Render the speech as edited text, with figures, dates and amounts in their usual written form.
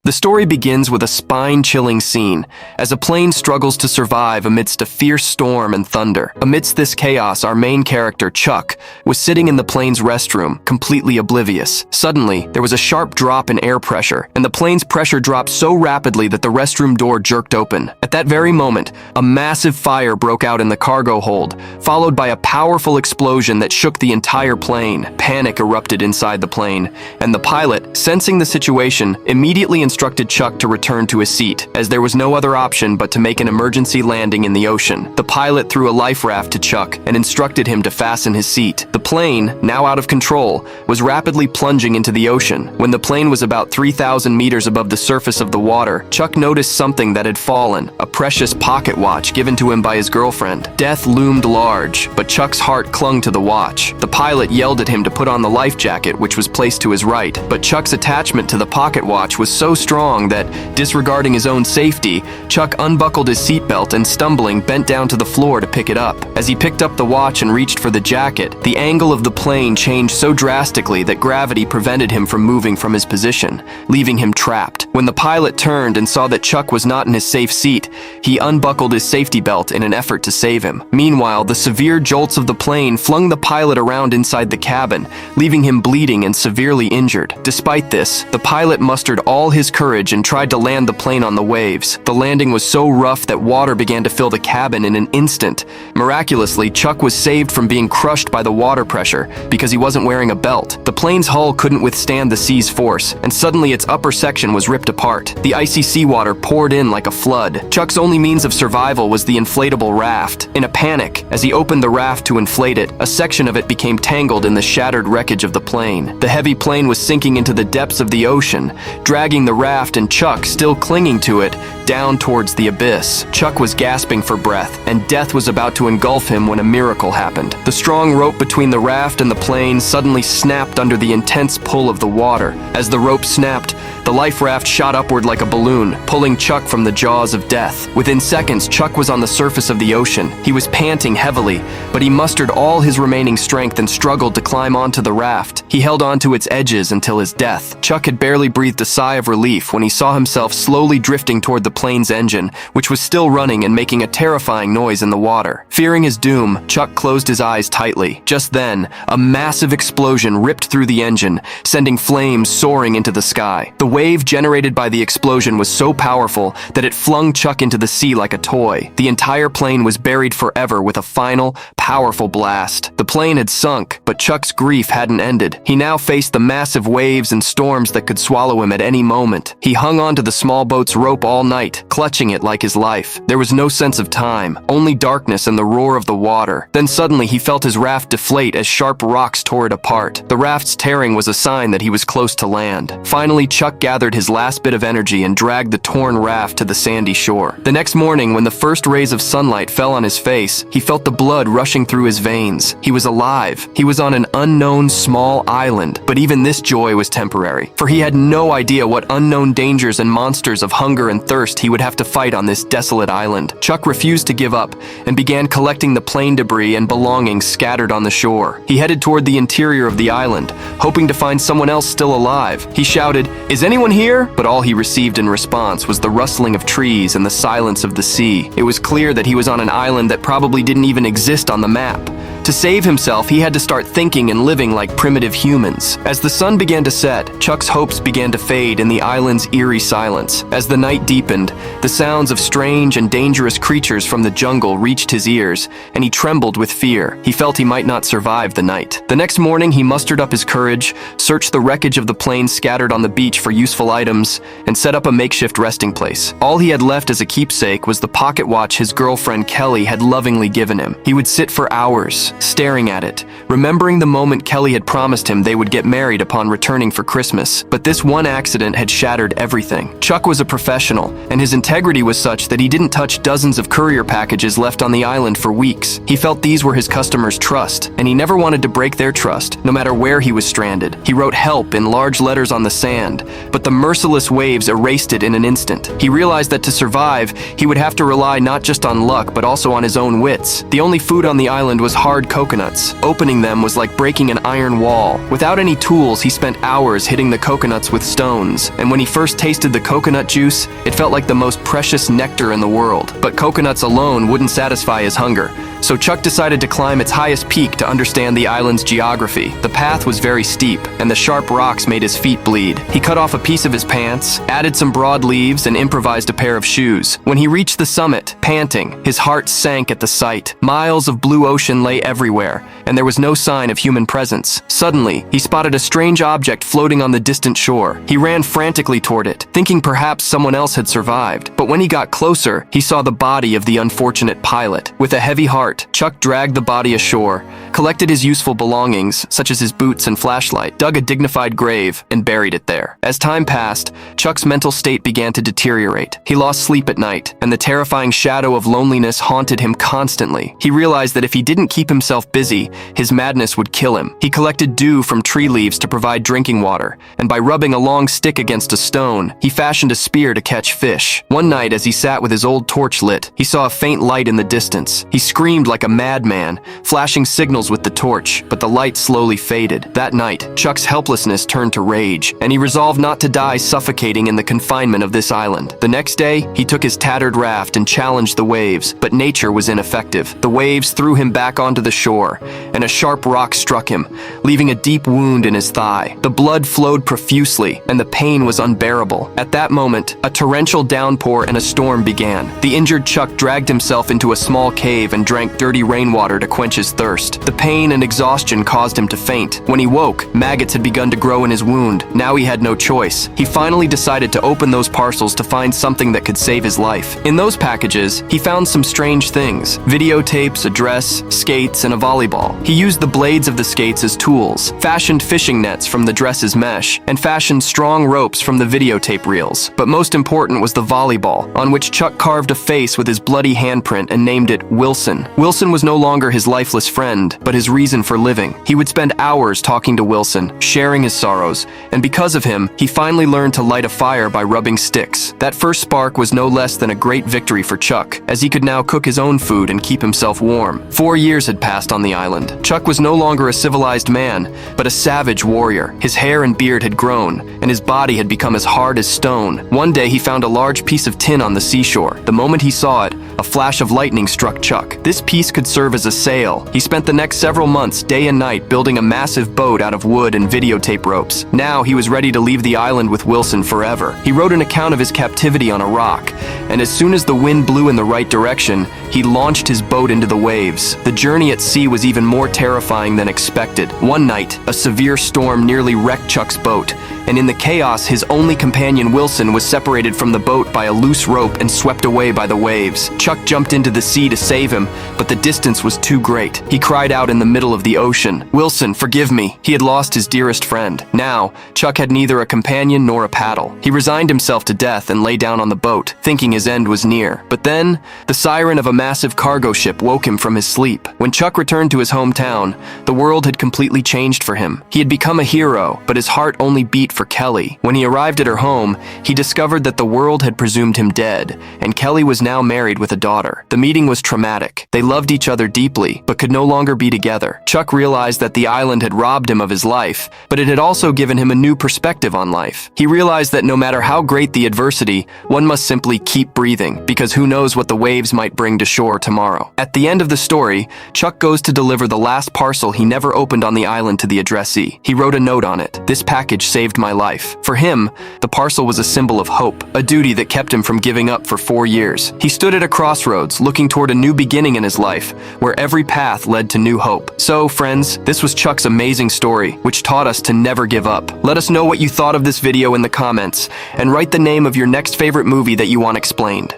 The story begins with a spine-chilling scene as a plane struggles to survive amidst a fierce storm and thunder. Amidst this chaos, our main character, Chuck, was sitting in the plane's restroom, completely oblivious. Suddenly, there was a sharp drop in air pressure, and the plane's pressure dropped so rapidly that the restroom door jerked open. At that very moment, a massive fire broke out in the cargo hold, followed by a powerful explosion that shook the entire plane. Panic erupted inside the plane, and the pilot, sensing the situation, immediately instructed Chuck to return to his seat, as there was no other option but to make an emergency landing in the ocean. The pilot threw a life raft to Chuck and instructed him to fasten his seat. The plane, now out of control, was rapidly plunging into the ocean. When the plane was about 3,000 meters above the surface of the water, Chuck noticed something that had fallen, a precious pocket watch given to him by his girlfriend. Death loomed large, but Chuck's heart clung to the watch. The pilot yelled at him to put on the life jacket, which was placed to his right, but Chuck's attachment to the pocket watch was so strong that, disregarding his own safety, Chuck unbuckled his seatbelt and, stumbling, bent down to the floor to pick it up. As he picked up the watch and reached for the jacket, the angle of the plane changed so drastically that gravity prevented him from moving from his position, leaving him trapped. When the pilot turned and saw that Chuck was not in his safe seat, he unbuckled his safety belt in an effort to save him. Meanwhile, the severe jolts of the plane flung the pilot around inside the cabin, leaving him bleeding and severely injured. Despite this, the pilot mustered all his courage and tried to land the plane on the waves. The landing was so rough that water began to fill the cabin in an instant. Miraculously, Chuck was saved from being crushed by the water pressure because he wasn't wearing a belt. The plane's hull couldn't withstand the sea's force, and suddenly its upper section was ripped apart. The icy seawater poured in like a flood. Chuck's only means of survival was the inflatable raft. In a panic, as he opened the raft to inflate it, a section of it became tangled in the shattered wreckage of the plane. The heavy plane was sinking into the depths of the ocean, dragging the raft and Chuck, still clinging to it, down towards the abyss. Chuck was gasping for breath, and death was about to engulf him when a miracle happened. The strong rope between the raft and the plane suddenly snapped under the intense pull of the water. As the rope snapped, the life raft shot upward like a balloon, pulling Chuck from the jaws of death. Within seconds, Chuck was on the surface of the ocean. He was panting heavily, but he mustered all his remaining strength and struggled to climb onto the raft. He held onto its edges until his death. Chuck had barely breathed a sigh of relief when he saw himself slowly drifting toward the plane's engine, which was still running and making a terrifying noise in the water. Fearing his doom, Chuck closed his eyes tightly. Just then, a massive explosion ripped through the engine, sending flames soaring into the sky. The wave generated by the explosion was so powerful that it flung Chuck into the sea like a toy. The entire plane was buried forever with a final, powerful blast. The plane had sunk, but Chuck's grief hadn't ended. He now faced the massive waves and storms that could swallow him at any moment. He hung onto the small boat's rope all night, clutching it like his life. There was no sense of time, only darkness and the roar of the water. Then suddenly he felt his raft deflate as sharp rocks tore it apart. The raft's tearing was a sign that he was close to land. Finally, Chuck gathered his last bit of energy and dragged the torn raft to the sandy shore. The next morning, when the first rays of sunlight fell on his face, he felt the blood rushing through his veins. He was alive. He was on an unknown small island, but even this joy was temporary, for he had no idea what unknown dangers and monsters of hunger and thirst he would have to fight on this desolate island. Chuck refused to give up and began collecting the plane debris and belongings scattered on the shore. He headed toward the interior of the island, hoping to find someone else still alive. He shouted, "Is anyone here?" But all he received in response was the rustling of trees and the silence of the sea. It was clear that he was on an island that probably didn't even exist on the map. To save himself, he had to start thinking and living like primitive humans. As the sun began to set, Chuck's hopes began to fade in the island's eerie silence. As the night deepened, the sounds of strange and dangerous creatures from the jungle reached his ears, and he trembled with fear. He felt he might not survive the night. The next morning, he mustered up his courage, searched the wreckage of the plane scattered on the beach for useful items, and set up a makeshift resting place. All he had left as a keepsake was the pocket watch his girlfriend Kelly had lovingly given him. He would sit for hours, staring at it, remembering the moment Kelly had promised him they would get married upon returning for Christmas. But this one accident had shattered everything. Chuck was a professional, and his integrity was such that he didn't touch dozens of courier packages left on the island for weeks. He felt these were his customers' trust, and he never wanted to break their trust, no matter where he was stranded. He wrote "help" in large letters on the sand, but the merciless waves erased it in an instant. He realized that to survive, he would have to rely not just on luck, but also on his own wits. The only food on the island was hard solid coconuts. Opening them was like breaking an iron wall. Without any tools, he spent hours hitting the coconuts with stones, and when he first tasted the coconut juice, it felt like the most precious nectar in the world. But coconuts alone wouldn't satisfy his hunger, so Chuck decided to climb its highest peak to understand the island's geography. The path was very steep, and the sharp rocks made his feet bleed. He cut off a piece of his pants, added some broad leaves, and improvised a pair of shoes. When he reached the summit, panting, his heart sank at the sight. Miles of blue ocean lay everywhere, and there was no sign of human presence. Suddenly, he spotted a strange object floating on the distant shore. He ran frantically toward it, thinking perhaps someone else had survived. But when he got closer, he saw the body of the unfortunate pilot. With a heavy heart, Chuck dragged the body ashore, collected his useful belongings, such as his boots and flashlight, dug a dignified grave, and buried it there. As time passed, Chuck's mental state began to deteriorate. He lost sleep at night, and the terrifying shadow of loneliness haunted him constantly. He realized that if he didn't keep himself busy, his madness would kill him. He collected dew from tree leaves to provide drinking water, and by rubbing a long stick against a stone, he fashioned a spear to catch fish. One night, as he sat with his old torch lit, he saw a faint light in the distance. He screamed like a madman, flashing signals with the torch, but the light slowly faded. That night, Chuck's helplessness turned to rage, and he resolved not to die suffocating in the confinement of this island. The next day, he took his tattered raft and challenged the waves, but nature was ineffective. The waves threw him back onto the shore, and a sharp rock struck him, leaving a deep wound in his thigh. The blood flowed profusely, and the pain was unbearable. At that moment, a torrential downpour and a storm began. The injured Chuck dragged himself into a small cave and drank dirty rainwater to quench his thirst. The pain and exhaustion caused him to faint. When he woke, maggots had begun to grow in his wound. Now he had no choice. He finally decided to open those parcels to find something that could save his life. In those packages, he found some strange things: videotapes, a dress, skates, and a volleyball. He used the blades of the skates as tools, fashioned fishing nets from the dress's mesh, and fashioned strong ropes from the videotape reels. But most important was the volleyball, on which Chuck carved a face with his bloody handprint and named it Wilson. Wilson was no longer his lifeless friend, but his reason for living. He would spend hours talking to Wilson, sharing his sorrows, and because of him, he finally learned to light a fire by rubbing sticks. That first spark was no less than a great victory for Chuck, as he could now cook his own food and keep himself warm. 4 years had passed on the island. Chuck was no longer a civilized man, but a savage warrior. His hair and beard had grown, and his body had become as hard as stone. One day, he found a large piece of tin on the seashore. The moment he saw it, a flash of lightning struck Chuck. This piece could serve as a sail. He spent the next several months, day and night, building a massive boat out of wood and videotape ropes. Now he was ready to leave the island with Wilson forever. He wrote an account of his captivity on a rock, and as soon as the wind blew in the right direction, he launched his boat into the waves. The journey at sea was even more terrifying than expected. One night, a severe storm nearly wrecked Chuck's boat, and in the chaos, his only companion Wilson was separated from the boat by a loose rope and swept away by the waves. Chuck jumped into the sea to save him, but the distance was too great. He cried out in the middle of the ocean, "Wilson, forgive me." He had lost his dearest friend. Now, Chuck had neither a companion nor a paddle. He resigned himself to death and lay down on the boat, thinking his end was near. But then, the siren of a massive cargo ship woke him from his sleep. When Chuck returned to his hometown, the world had completely changed for him. He had become a hero, but his heart only beat for Kelly. When he arrived at her home, he discovered that the world had presumed him dead, and Kelly was now married with a daughter. The meeting was traumatic. They loved each other deeply, but could no longer be together. Chuck realized that the island had robbed him of his life, but it had also given him a new perspective on life. He realized that no matter how great the adversity, one must simply keep breathing, because who knows what the waves might bring to shore tomorrow. At the end of the story, Chuck goes to deliver the last parcel he never opened on the island to the addressee. He wrote a note on it: "This package saved my life." For him, the parcel was a symbol of hope, a duty that kept him from giving up for 4 years. He stood at a crossroads, looking toward a new beginning in his life, where every path led to new hope. So, friends, this was Chuck's amazing story, which taught us to never give up. Let us know what you thought of this video in the comments, and write the name of your next favorite movie that you want explained.